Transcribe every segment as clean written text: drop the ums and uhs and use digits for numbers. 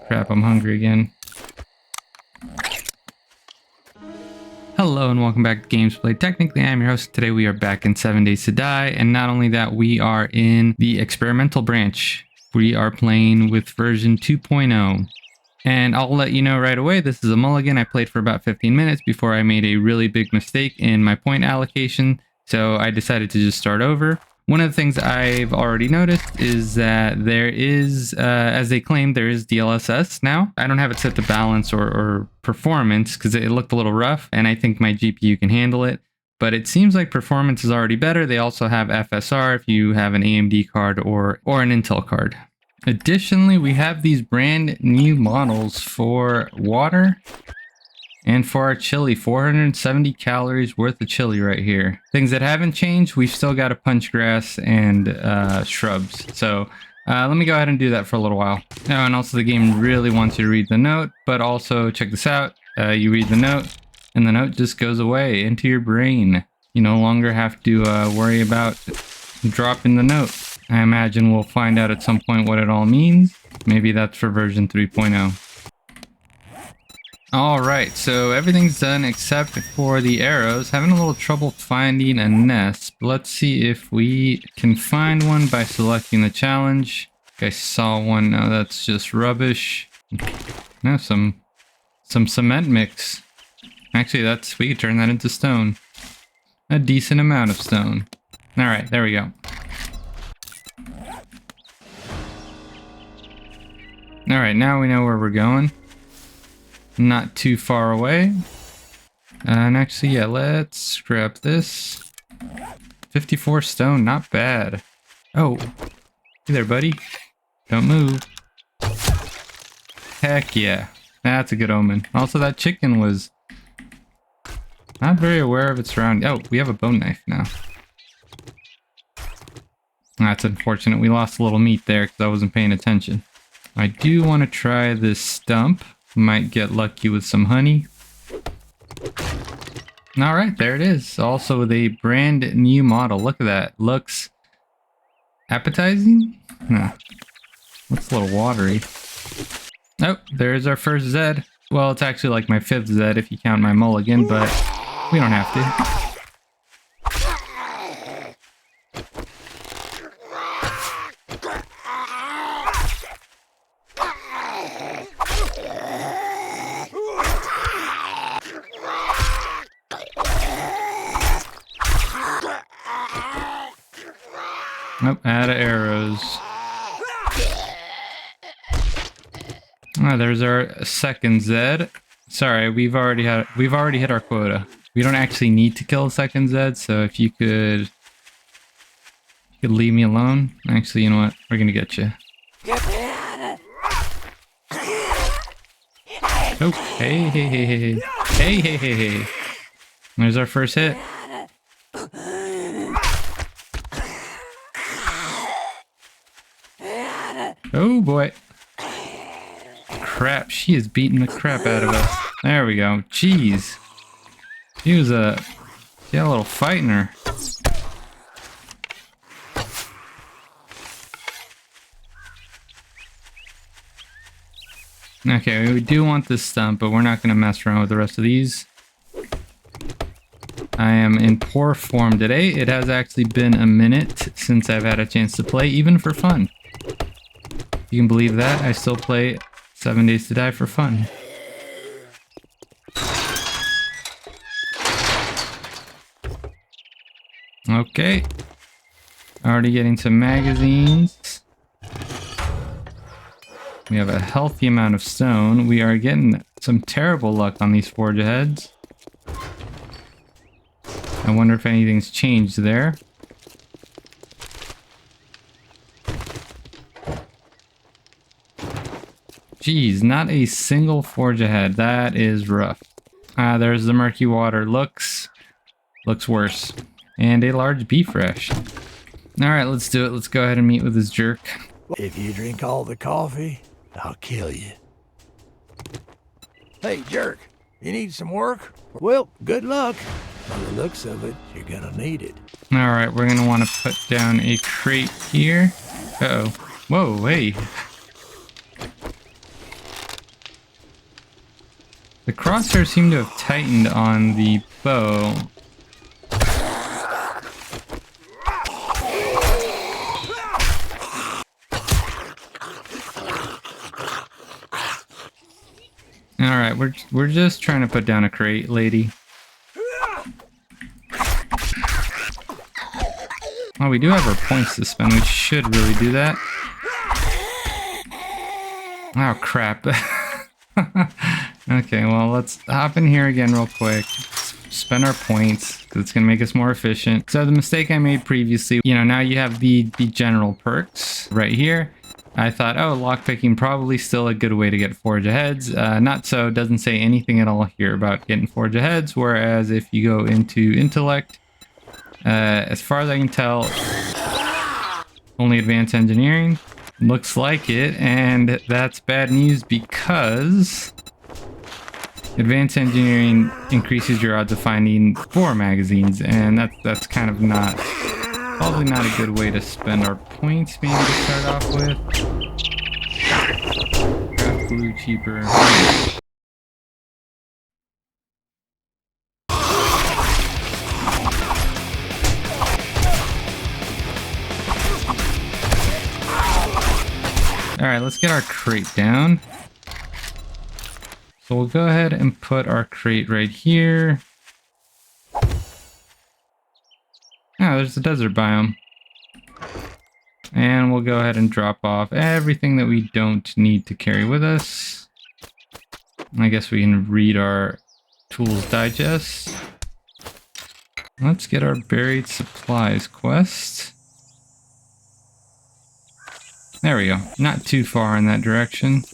Crap, I'm hungry again. Hello and welcome back to Games Played. Technically, I'm your host. Today we are back in 7 Days to Die, and not only that, we are in the experimental branch. We are playing with version 2.0. And I'll let you know right away, this is a mulligan. I played for about 15 minutes before I made a really big mistake in my point allocation, so I decided to just start over. One of the things I've already noticed is that there is, as they claim, there is DLSS now. I don't have it set to balance or performance because it looked a little rough, and I think my GPU can handle it. But it seems like performance is already better. They also have FSR if you have an AMD card or an Intel card. Additionally, we have these brand new models for water and for our chili. 470 calories worth of chili right here. Things that haven't changed, we've still got a punch grass and shrubs. So let me go ahead and do that for a little while. Oh, and also the game really wants you to read the note, but also check this out. You read the note and the note just goes away into your brain. You no longer have to worry about dropping the note. I imagine we'll find out at some point what it all means. Maybe that's for version 3.0. Alright, so everything's done except for the arrows. Having a little trouble finding a nest. Let's see if we can find one by selecting the challenge. I saw one. No, that's just rubbish. No, some cement mix. Actually, we could turn that into stone. A decent amount of stone. Alright, there we go. Alright, now we know where we're going. Not too far away. And actually, yeah, let's grab this. 54 stone, not bad. Oh, hey there, buddy. Don't move. Heck yeah, that's a good omen. Also, that chicken was not very aware of its surroundings. Oh, we have a bone knife now. That's unfortunate. We lost a little meat there because I wasn't paying attention. I do want to try this stump. Might get lucky with some honey. Alright, there it is. Also with a brand new model. Look at that. Looks appetizing? No. Looks a little watery. Oh, there's our first Zed. Well, it's actually like my 5th Zed if you count my mulligan, but we don't have to. Nope, out of arrows. Ah, there's our second Zed. Sorry, we've already hit our quota. We don't actually need to kill a second Zed, so if you could leave me alone. Actually, you know what? We're gonna get you. Oh, hey, hey, hey, hey, hey, hey, hey, hey. There's our first hit. Oh boy. Crap, she is beating the crap out of us. There we go. Jeez. She had a little fight in her. Okay, we do want this stump, but we're not going to mess around with the rest of these. I am in poor form today. It has actually been a minute since I've had a chance to play, even for fun. You can believe that. I still play 7 Days to Die for fun. Okay. Already getting some magazines. We have a healthy amount of stone. We are getting some terrible luck on these forge aheads. I wonder if anything's changed there. Jeez, not a single forge ahead. That is rough. There's the murky water. Looks worse. And a large beef rash. Alright, let's do it. Let's go ahead and meet with this jerk. If you drink all the coffee, I'll kill you. Hey, jerk, you need some work? Well, good luck. By the looks of it, you're gonna need it. Alright, we're gonna want to put down a crate here. Uh-oh. Whoa, hey. The crosshairs seem to have tightened on the bow. Alright, we're just trying to put down a crate, lady. Oh, we do have our points to spend. We should really do that. Oh, crap. Okay, well, let's hop in here again real quick. Spend our points, because it's going to make us more efficient. So the mistake I made previously, you know, now you have the general perks right here. I thought, oh, lockpicking probably still a good way to get forge aheads. Not so, doesn't say anything at all here about getting forge aheads, whereas if you go into intellect, as far as I can tell, only advanced engineering. Looks like it, and that's bad news because advanced engineering increases your odds of finding 4 magazines, and that's kind of probably not a good way to spend our points maybe to start off with. Craft glue cheaper. Alright, let's get our crate down. So we'll go ahead and put our crate right here. Oh, there's the desert biome. And we'll go ahead and drop off everything that we don't need to carry with us. I guess we can read our tools digest. Let's get our buried supplies quest. There we go. Not too far in that direction.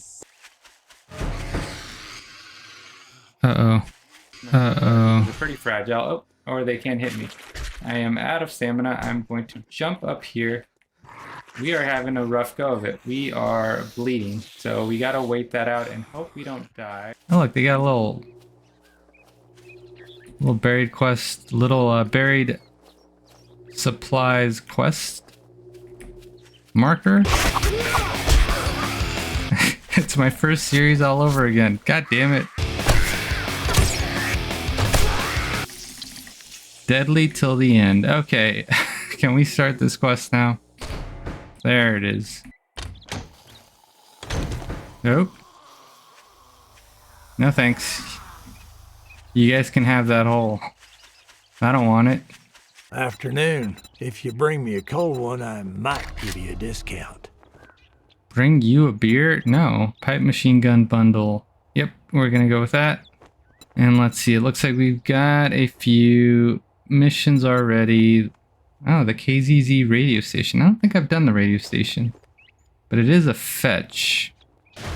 Uh-oh. Uh-oh. They're pretty fragile. Oh, or they can't hit me. I am out of stamina. I'm going to jump up here. We are having a rough go of it. We are bleeding. So we gotta wait that out and hope we don't die. Oh, look, they got a little buried quest, little buried supplies quest marker. It's my first series all over again. God damn it. Deadly till the end. Okay. Can we start this quest now? There it is. Nope. No thanks. You guys can have that hole. I don't want it. Afternoon. If you bring me a cold one, I might give you a discount. Bring you a beer? No. Pipe machine gun bundle. Yep, we're gonna go with that. And let's see, it looks like we've got a few missions already. Oh, the KZZ radio station. I don't think I've done the radio station, but it is a fetch.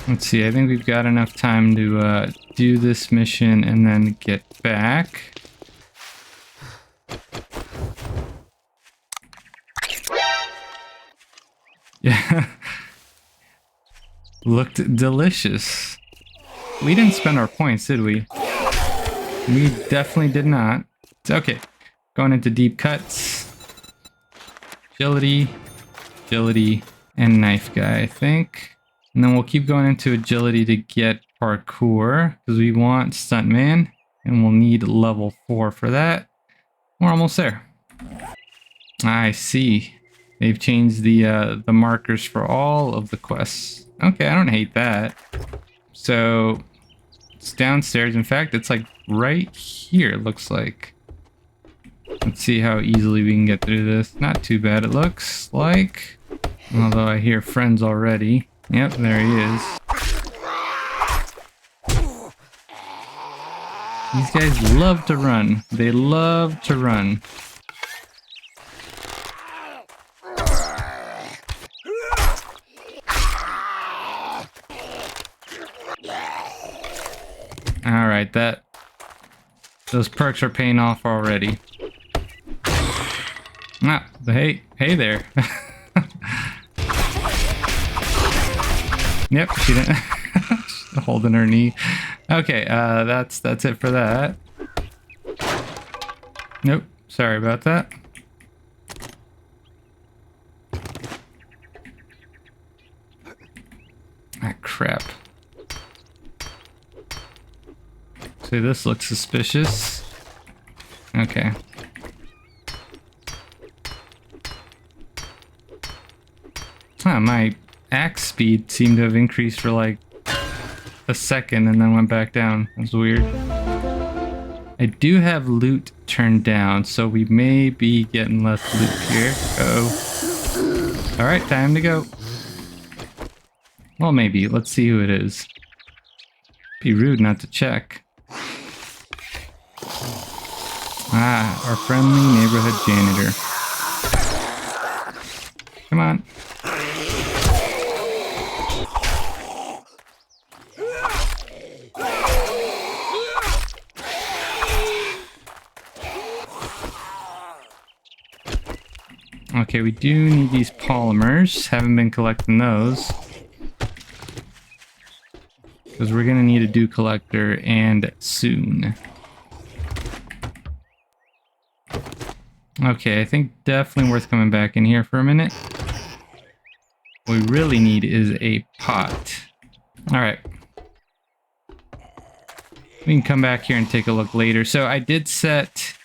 Let's see, I think we've got enough time to do this mission and then get back. Yeah. Looked delicious. We didn't spend our points, did we? We definitely did not. It's okay. Going into deep cuts. Agility, and knife guy, I think. And then we'll keep going into agility to get parkour, because we want stuntman, and we'll need level 4 for that. We're almost there. I see. They've changed the markers for all of the quests. Okay, I don't hate that. So it's downstairs. In fact, it's like right here, it looks like. Let's see how easily we can get through this. Not too bad, it looks like. Although I hear friends already. Yep, there he is. These guys love to run. They love to run. Alright, those perks are paying off already. Ah, hey there. Yep, she didn't. Holding her knee. Okay, that's it for that. Nope, sorry about that. Ah, crap. Actually, this looks suspicious. Okay. Huh, my axe speed seemed to have increased for like a second and then went back down. That's weird. I do have loot turned down, so we may be getting less loot here. Uh-oh. Alright, time to go. Well, maybe. Let's see who it is. Be rude not to check. Ah, our friendly neighborhood janitor. Come on. Okay, we do need these polymers. Haven't been collecting those. Because we're going to need a dew collector, and soon. Okay, I think definitely worth coming back in here for a minute. What we really need is a pot. Alright. We can come back here and take a look later. So I did set...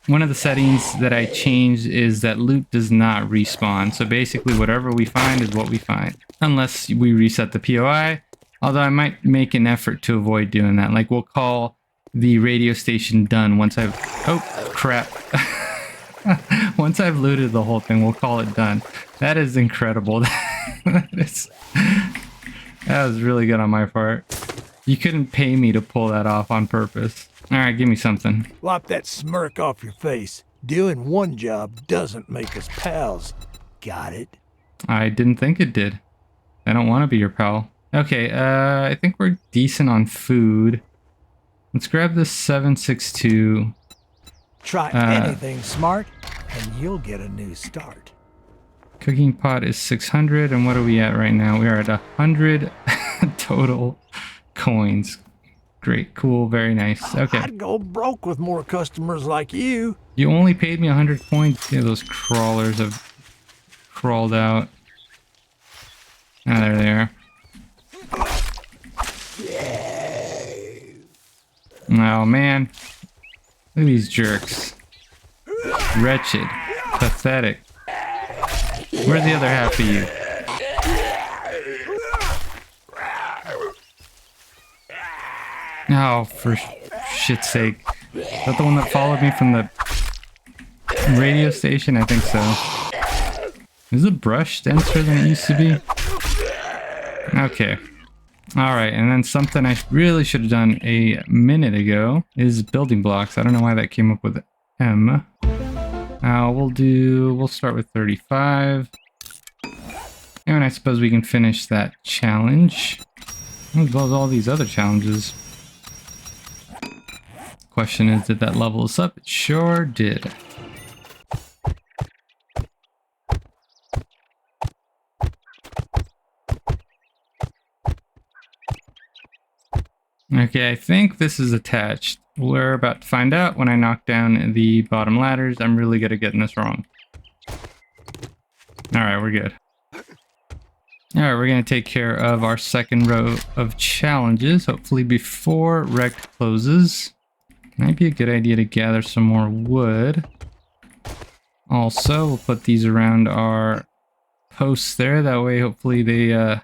One of the settings that I changed is that loot does not respawn. So basically whatever we find is what we find. Unless we reset the POI. Although I might make an effort to avoid doing that. Like we'll call the radio station done once I've... Oh, crap. Once I've looted the whole thing, we'll call it done. That is incredible. That was really good on my part. You couldn't pay me to pull that off on purpose. Alright, give me something. Wipe that smirk off your face. Doing one job doesn't make us pals. Got it? I didn't think it did. I don't want to be your pal. Okay, I think we're decent on food. Let's grab this 762. Try anything smart, and you'll get a new start. Cooking pot is 600, and what are we at right now? We are at 100 total coins. Great, cool, very nice. Okay. I'd go broke with more customers like you. You only paid me 100 coins. Yeah, those crawlers have crawled out. Ah, there they are. Oh man. Look at these jerks. Wretched. Pathetic. Where's the other half of you? Oh, for shit's sake. Is that the one that followed me from the radio station? I think so. Is the brush denser than it used to be? Okay. Alright, and then something I really should have done a minute ago is building blocks. I don't know why that came up with M. We'll start with 35. And I suppose we can finish that challenge. As well as all these other challenges. Question is, did that level us up? It sure did. Okay, I think this is attached. We're about to find out when I knock down the bottom ladders. I'm really good at getting this wrong. Alright, we're good. Alright, we're going to take care of our second row of challenges, hopefully before Rect closes. Might be a good idea to gather some more wood. Also, we'll put these around our posts there. That way, hopefully they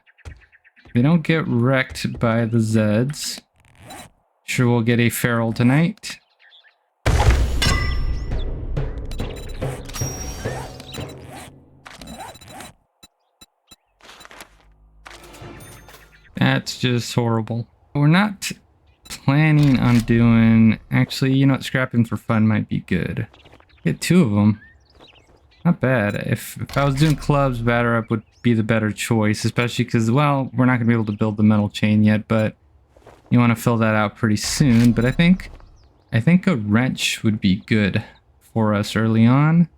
don't get wrecked by the Zeds. Sure, we'll get a feral tonight. That's just horrible. We're not planning on doing... Actually, you know what? Scrapping for fun might be good. Get 2 of them. Not bad. If I was doing clubs, batter up would be the better choice, especially because, well, we're not going to be able to build the metal chain yet, but you want to fill that out pretty soon. But I think a wrench would be good for us early on.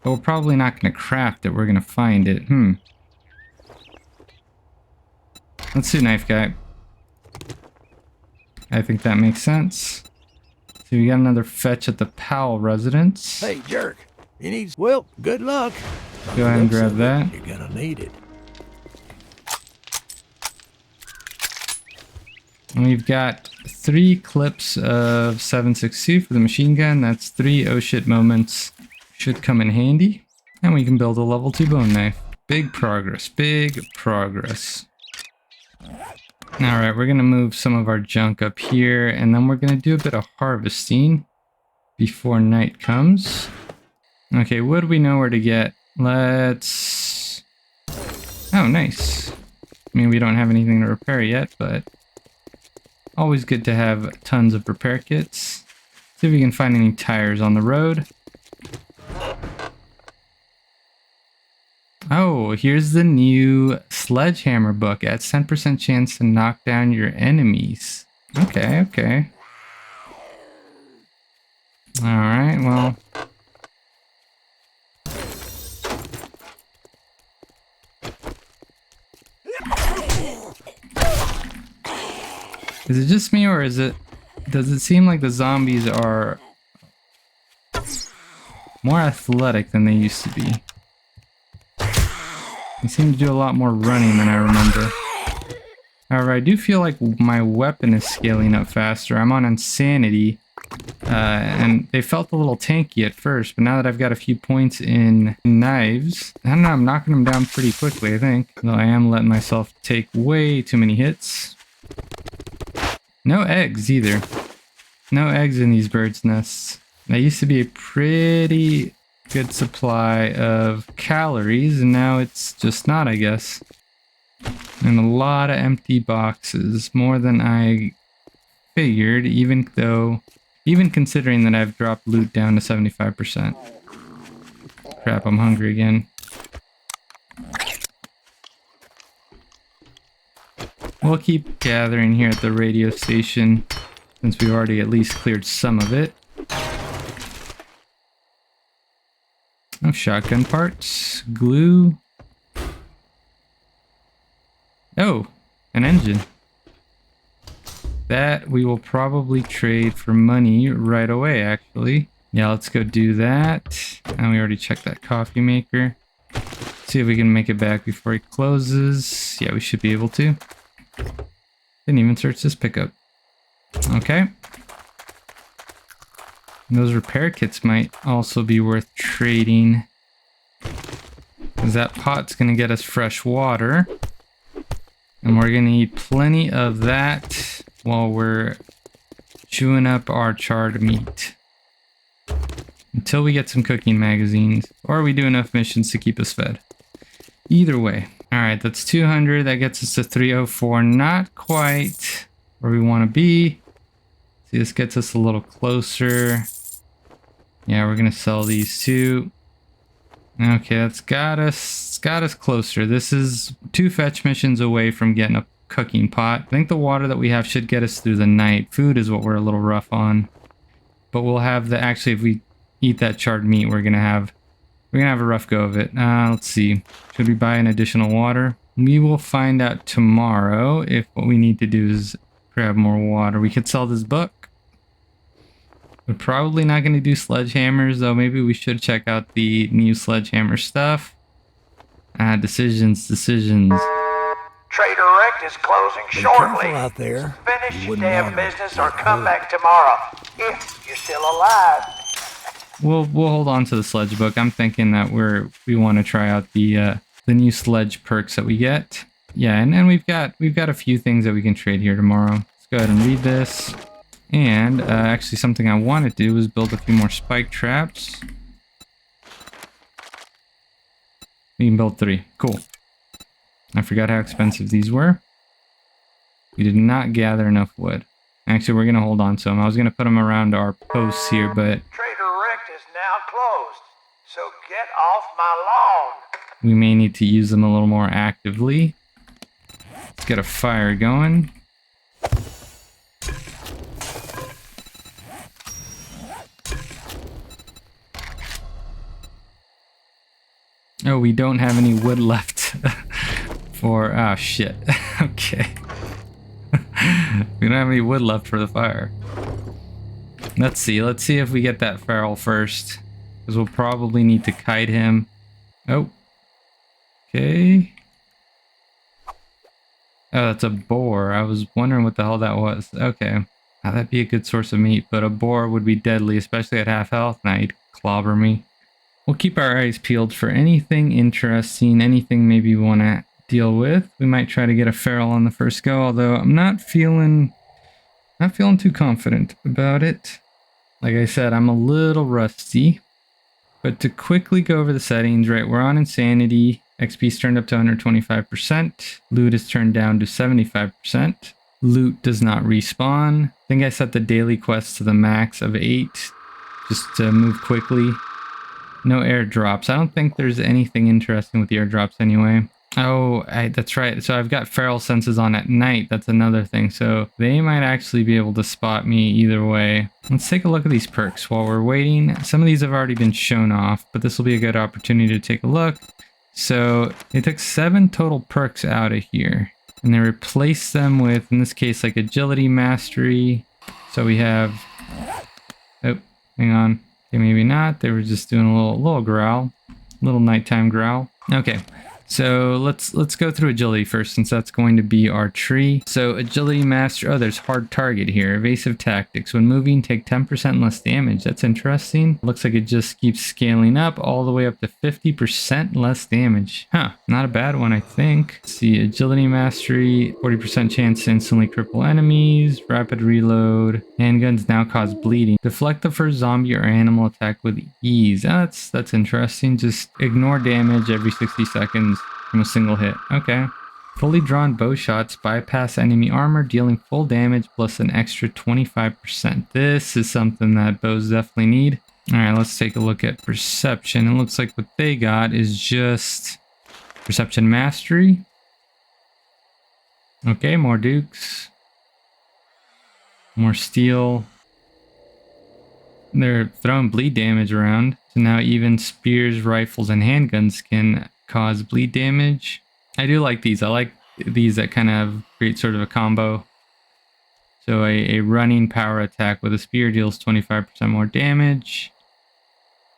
But we're probably not going to craft it. We're going to find it. Let's do knife guy. I think that makes sense. So we got another fetch at the Powell residence. Hey, jerk. You need... Well, good luck. Go ahead and grab that. You're gonna need it. And we've got 3 clips of 7.62 for the machine gun. That's 3 oh shit moments. Should come in handy. And we can build a level 2 bone knife. Big progress. Big progress. Alright, we're going to move some of our junk up here. And then we're going to do a bit of harvesting before night comes. Okay, wood we know where to get. Let's... Oh, nice. I mean, we don't have anything to repair yet, but... Always good to have tons of repair kits. See if we can find any tires on the road. Oh, here's the new sledgehammer book. Adds 10% chance to knock down your enemies. Okay, okay. Alright, well... Is it just me, or is it... Does it seem like the zombies are... more athletic than they used to be? They seem to do a lot more running than I remember. However, I do feel like my weapon is scaling up faster. I'm on insanity. And they felt a little tanky at first, but now that I've got a few points in knives, I don't know, I'm knocking them down pretty quickly, I think. Though I am letting myself take way too many hits. No eggs either. No eggs in these birds' nests. That used to be a pretty good supply of calories, and now it's just not, I guess. And a lot of empty boxes, more than I figured, even considering that I've dropped loot down to 75%. Crap, I'm hungry again. We'll keep gathering here at the radio station, since we've already at least cleared some of it. Oh, shotgun parts, glue. Oh, an engine. That we will probably trade for money right away, actually. Yeah, let's go do that. And we already checked that coffee maker. See if we can make it back before he closes. Yeah, we should be able to. Didn't even search this pickup. Okay. Those repair kits might also be worth trading, because that pot's going to get us fresh water. And we're going to need plenty of that while we're chewing up our charred meat. Until we get some cooking magazines, or we do enough missions to keep us fed. Either way. Alright, that's 200. That gets us to 304. Not quite where we want to be. See, this gets us a little closer. Yeah, we're going to sell these too. Okay, that's got us closer. This is 2 fetch missions away from getting a cooking pot. I think the water that we have should get us through the night. Food is what we're a little rough on. But we'll have the... Actually, if we eat that charred meat, we're going to have a rough go of it. Let's see. Should we buy an additional water? We will find out tomorrow if what we need to do is grab more water. We could sell this book. We're probably not going to do sledgehammers, though. Maybe we should check out the new sledgehammer stuff. Decisions. Trader Rect is closing Be shortly. careful out there. Finish You your wouldn't damn want 'em business to or get come hurt. back tomorrow if you're still alive. We'll hold on to the sledge book. I'm thinking that we want to try out the new sledge perks that we get. Yeah, and we've got a few things that we can trade here tomorrow. Let's go ahead and read this. And actually, something I want to do is build a few more spike traps. We can build 3. Cool. I forgot how expensive these were. We did not gather enough wood. Actually, we're going to hold on to them. I was going to put them around our posts here, but Trader Rect is now closed, so get off my lawn. we may need to use them a little more actively. Let's get a fire going. Oh, we don't have any wood left for... Oh, shit. Okay. We don't have any wood left for the fire. Let's see if we get that feral first, because we'll probably need to kite him. Oh. Okay. Oh, that's a boar. I was wondering what the hell that was. Okay. That'd be a good source of meat, but a boar would be deadly, especially at half health. Now he'd clobber me. We'll keep our eyes peeled for anything interesting, anything maybe we want to deal with. We might try to get a feral on the first go, although I'm not feeling too confident about it. Like I said, I'm a little rusty. But to quickly go over the settings, right, we're on insanity. XP's turned up to 125%. Loot is turned down to 75%. Loot does not respawn. I think I set the daily quest to the max of 8 just to move quickly. No airdrops. I don't think there's anything interesting with the airdrops anyway. Oh, that's right. So I've got feral senses on at night. That's another thing. So they might actually be able to spot me either way. Let's take a look at these perks while we're waiting. Some of these have already been shown off, but this will be a good opportunity to take a look. So they took 7 total perks out of here and they replaced them with, in this case, like agility mastery. So we have, oh, hang on. Okay, maybe not. They were just doing a little growl, little nighttime growl. Okay. So let's go through agility first, since that's going to be our tree. So agility master, oh, there's hard target here. Evasive tactics. When moving, take 10% less damage. That's interesting. Looks like it just keeps scaling up all the way up to 50% less damage. Huh, not a bad one, I think. Let's see, agility mastery, 40% chance to instantly cripple enemies. Rapid reload. Handguns now cause bleeding. Deflect the first zombie or animal attack with ease. Oh, that's interesting. Just ignore damage every 60 seconds. From a single hit. Okay. Fully drawn bow shots bypass enemy armor, dealing full damage plus an extra 25%. This is something that bows definitely need. Alright, let's take a look at perception. It looks like what they got is just perception mastery. Okay, more dukes. More steel. They're throwing bleed damage around. So now even spears, rifles, and handguns can cause bleed damage. I do like these. I like these that kind of create sort of a combo. So a running power attack with a spear deals 25% more damage.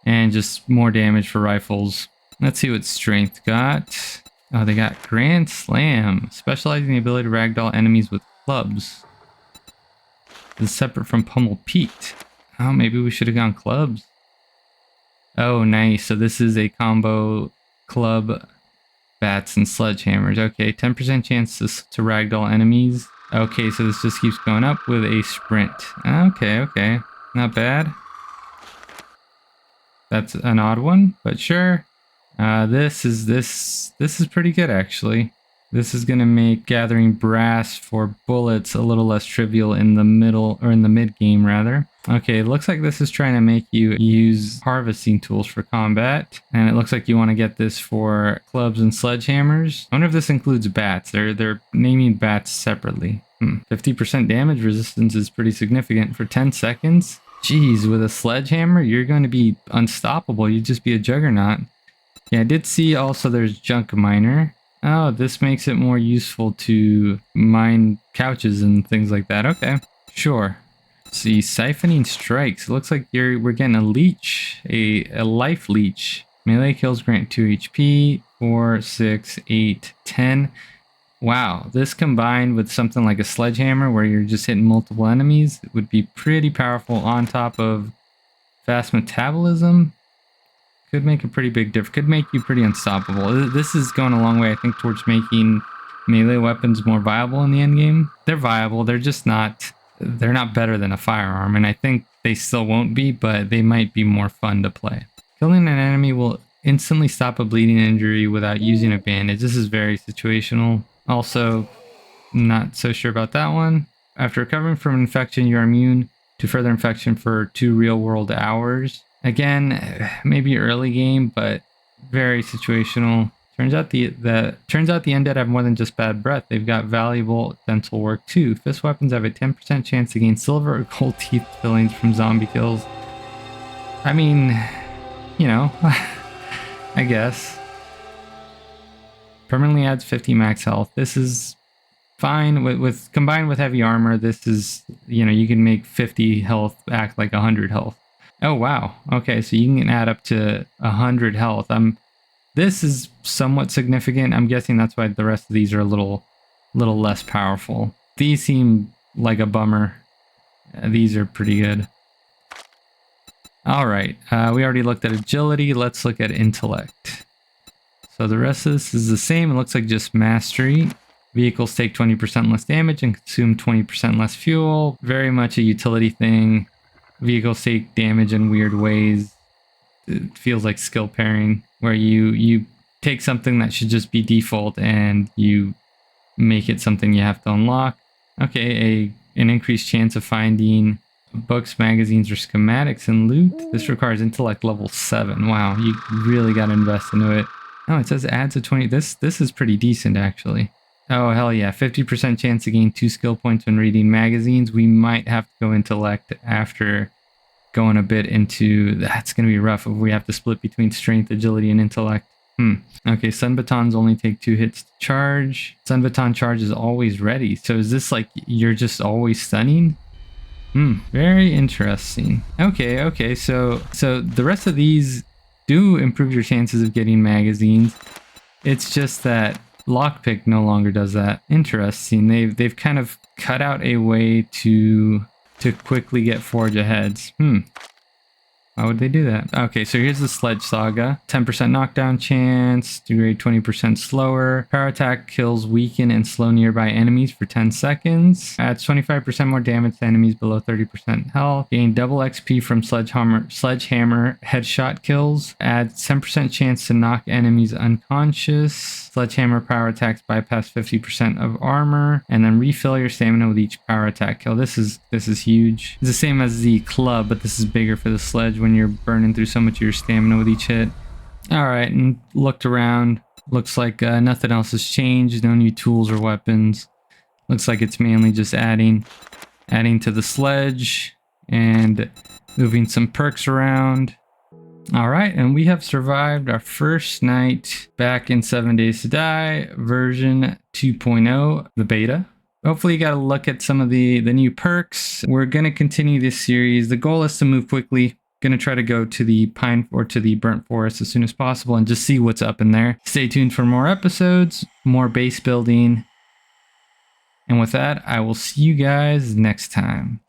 And just more damage for rifles. Let's see what strength got. Oh, they got Grand Slam. Specializing the ability to ragdoll enemies with clubs. This is separate from Pummel Pete. Oh, maybe we should have gone clubs. Oh, nice. So this is a combo club, bats, and sledgehammers. Okay, 10% chance to ragdoll enemies. Okay, so this just keeps going up with a sprint. Okay. Not bad. That's an odd one, but sure. This is pretty good, actually. This is going to make gathering brass for bullets a little less trivial in the middle, or in the mid game rather. Okay, it looks like this is trying to make you use harvesting tools for combat. And it looks like you want to get this for clubs and sledgehammers. I wonder if this includes bats. They're naming bats separately. 50% damage resistance is pretty significant for 10 seconds. Jeez, with a sledgehammer, you're going to be unstoppable. You'd just be a juggernaut. Yeah, I did see also there's junk miner. Oh, this makes it more useful to mine couches and things like that. Okay, sure. Let's see, siphoning strikes. It looks like we're getting a leech, a life leech. Melee kills grant 2 HP, 4, 6, 8, 10. Wow, this combined with something like a sledgehammer where you're just hitting multiple enemies would be pretty powerful on top of fast metabolism. Could make a pretty big difference. Could make you pretty unstoppable. This is going a long way, I think, towards making melee weapons more viable in the end game. They're viable. They're just not. They're not better than a firearm, and I think they still won't be, but they might be more fun to play. Killing an enemy will instantly stop a bleeding injury without using a bandage. This is very situational. Also, not so sure about that one. After recovering from an infection, you're immune to further infection for 2 real-world hours. Again, maybe early game, but very situational. Turns out the undead have more than just bad breath. They've got valuable dental work too. Fist weapons have a 10% chance to gain silver or gold teeth fillings from zombie kills. I mean, you know, I guess. Permanently adds 50 max health. This is fine with combined with heavy armor. This is, you know, you can make 50 health act like 100 health. Oh wow. Okay, so you can add up to 100 health. This is somewhat significant. I'm guessing that's why the rest of these are a little less powerful. These seem like a bummer. These are pretty good. All right, we already looked at agility. Let's look at intellect. So the rest of this is the same. It looks like just mastery. Vehicles take 20% less damage and consume 20% less fuel. Very much a utility thing. Vehicles take damage in weird ways. It feels like skill pairing, where you take something that should just be default and you make it something you have to unlock. Okay, an increased chance of finding books, magazines, or schematics and loot. This requires intellect level 7. Wow, you really got to invest into it. Oh, it says adds a 20. This is pretty decent, actually. Oh, hell yeah. 50% chance to gain 2 skill points when reading magazines. We might have to go intellect after going a bit into... That's going to be rough if we have to split between strength, agility, and intellect. Okay, Sun Batons only take 2 hits to charge. Sun Baton charge is always ready. So is this like you're just always stunning? Very interesting. Okay, so the rest of these do improve your chances of getting magazines. It's just that Lockpick no longer does that. Interesting. They've kind of cut out a way to quickly get forge aheads. Why would they do that? Okay, so here's the Sledge Saga. 10% knockdown chance, degrade 20% slower. Power attack kills weaken and slow nearby enemies for 10 seconds. Adds 25% more damage to enemies below 30% health. Gain double XP from sledgehammer headshot kills. Adds 10% chance to knock enemies unconscious. Sledgehammer power attacks bypass 50% of armor. And then refill your stamina with each power attack kill. This is huge. It's the same as the club, but this is bigger for the sledge when you're burning through so much of your stamina with each hit. All right, and looked around. Looks like nothing else has changed. No new tools or weapons. Looks like it's mainly just adding to the sledge and moving some perks around. All right, and we have survived our first night back in 7 Days to Die version 2.0, the beta. Hopefully you got a look at some of the new perks. We're going to continue this series. The goal is to move quickly. Going to try to go to the pine or to the burnt forest as soon as possible and just see what's up in there. Stay tuned for more episodes, more base building. And with that, I will see you guys next time.